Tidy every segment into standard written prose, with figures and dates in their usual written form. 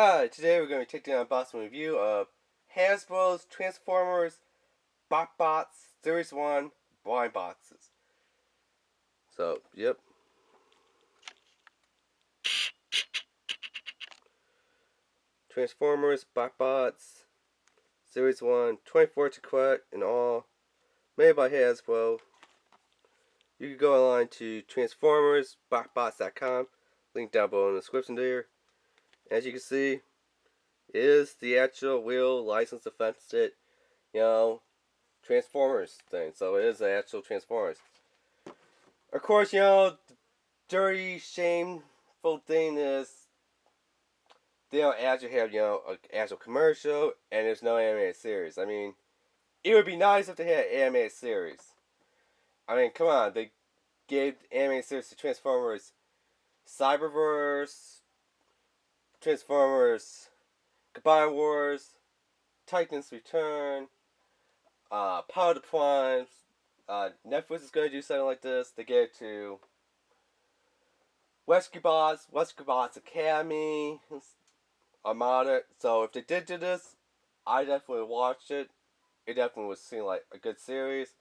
Hi, today we're going to be taking an unboxing review of Hasbro's Transformers BOTBOTS Series 1 blind boxes. So, yep. Transformers BOTBOTS Series 1, 24 to collect in all, made by Hasbro. You can go online to transformersbotbots.com, link down below in the description there. As you can see, it is the actual real licensed offensive, Transformers thing. So it is the actual Transformers. Of course, the dirty, shameful thing is they don't actually have, an actual commercial and there's no animated series. I mean, it would be nice if they had an animated series. I mean, come on, they gave animated series to Transformers Cyberverse, Transformers Goodbye Wars, Titans Return, Power the Primes. Netflix is going to do something like this. They gave it to Wesker Academy, Armada. So if they did do this, I definitely watched it. It definitely would seem like a good series.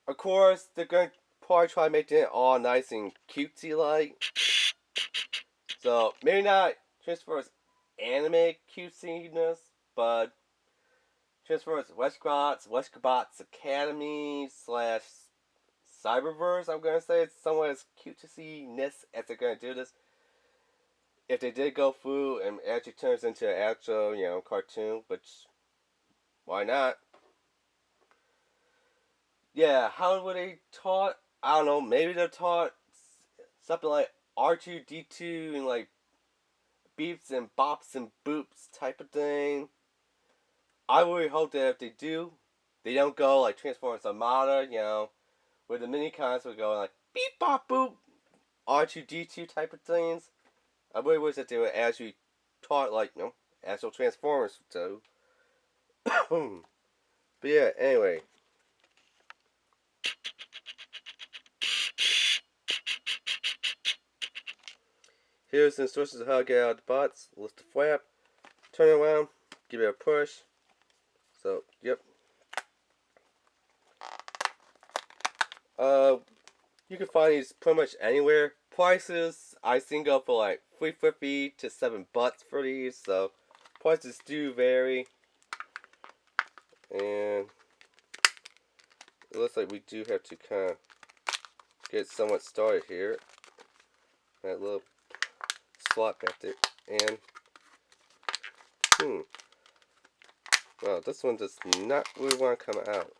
Of course, they're going to probably try making it all nice and cutesy like. So maybe not Transformers anime cutesiness, but Transformers Wesker Academy slash Cyberverse, I'm going to say it's somewhat as cutesiness as they're going to do this. If they did go through and actually turns into an actual, cartoon, which, why not? Yeah, how were they taught? I don't know, maybe they're taught something like R2-D2 and like beeps and bops and boops type of thing. I really hope that if they do, they don't go like Transformers Armada, where the mini cons would go like beep bop boop R2-D2 type of things. I really wish that they would actually taught like, actual Transformers too. But yeah, anyway. Here's the instructions of how to get out of the bots. Lift the flap, turn it around, give it a push. So, yep. You can find these pretty much anywhere. Prices, I think go for like $3.50 to $7 for these. So, prices do vary. And it looks like we do have to kind of get somewhat started here. That little slot back there. And, well, this one does not really want to come out.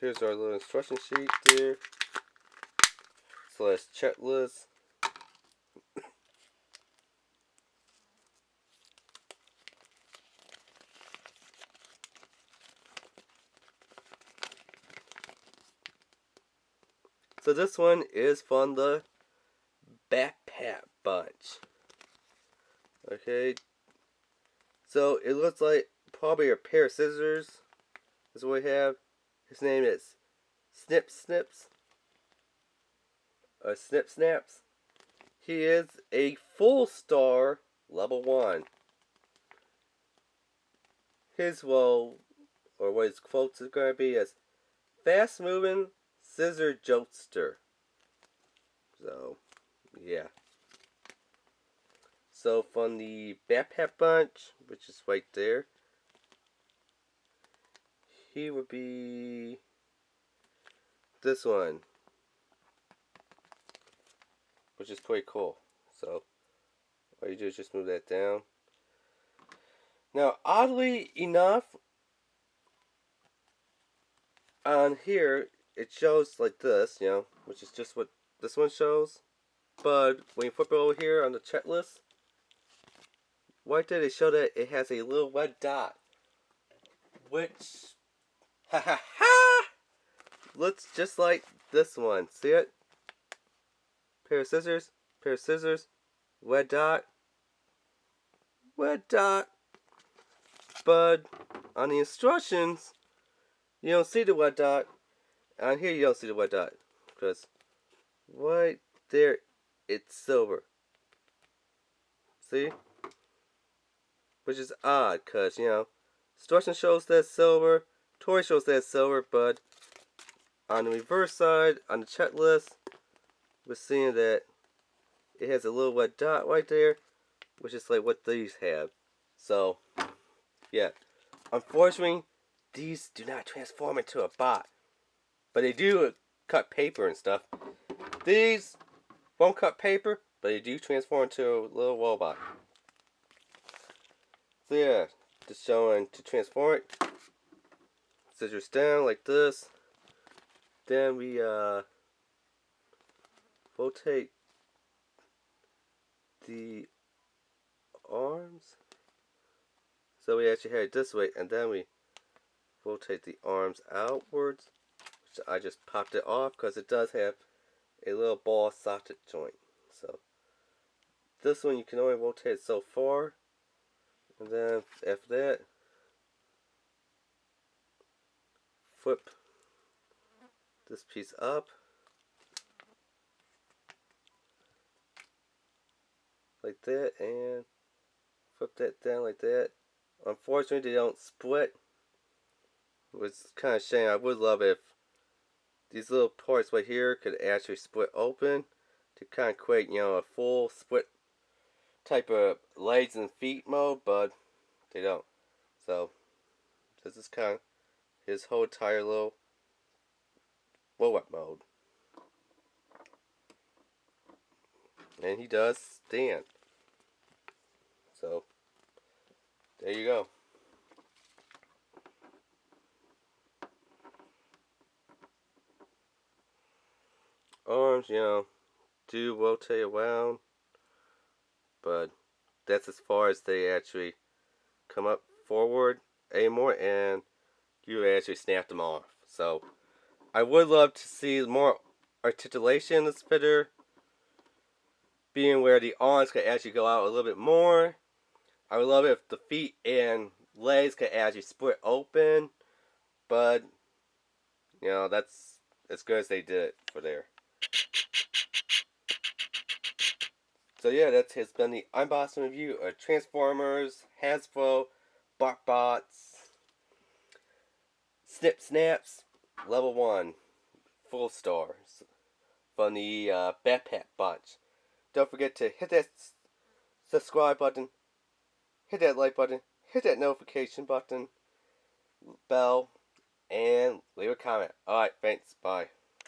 Here's our little instruction sheet there. Slash checklist. So this one is from the Backpack Bunch. Okay. So it looks like probably a pair of scissors is what we have. His name is Snip Snaps. He is a full star level 1. His role, or what his quotes are going to be, is fast moving scissor jokester. So, yeah. So from the Backpack Bunch, which is right there, he would be this one, which is pretty cool. So all you do is just move that down. Now, oddly enough, on here it shows like this, which is just what this one shows. But when you flip it over here on the checklist, right there they show that it has a little red dot, which looks just like this one. See it? Pair of scissors, red dot, but on the instructions, you don't see the red dot, On here you don't see the white dot because right there it's silver. See? Which is odd because, you know, instruction shows that silver, toy shows that silver, but on the reverse side, on the checklist, we're seeing that it has a little white dot right there, which is like what these have. So, yeah. Unfortunately, these do not transform into a bot. But they do cut paper and stuff. These won't cut paper, but they do transform into a little robot. So yeah, just showing to transform it. Scissors down like this. Then we rotate the arms. So we actually had it this way, and then we rotate the arms outwards. Which I just popped it off because it does have a little ball socket joint. So this one you can only rotate so far. And then after that, flip this piece up like that and flip that down like that. Unfortunately, they don't split, which is kind of a shame. I would love if these little parts right here could actually split open to kind of create, you know, a full split type of legs and feet mode, but they don't. So this is kind of his whole entire little robot mode. And he does stand. So there you go. Arms, you know, do rotate around, but that's as far as they actually come up forward anymore, and you actually snap them off. So I would love to see more articulation in this figure, being where the arms could actually go out a little bit more. I would love it if the feet and legs could actually split open, but you know, that's as good as they did it for there. So yeah, that has been the unboxing review of Transformers, Hasbro, BOTBOTS, Snip Snaps, Level 1, full stars from the Backpack Bunch. Don't forget to hit that subscribe button, hit that like button, hit that notification button, bell, and leave a comment. Alright, thanks, bye.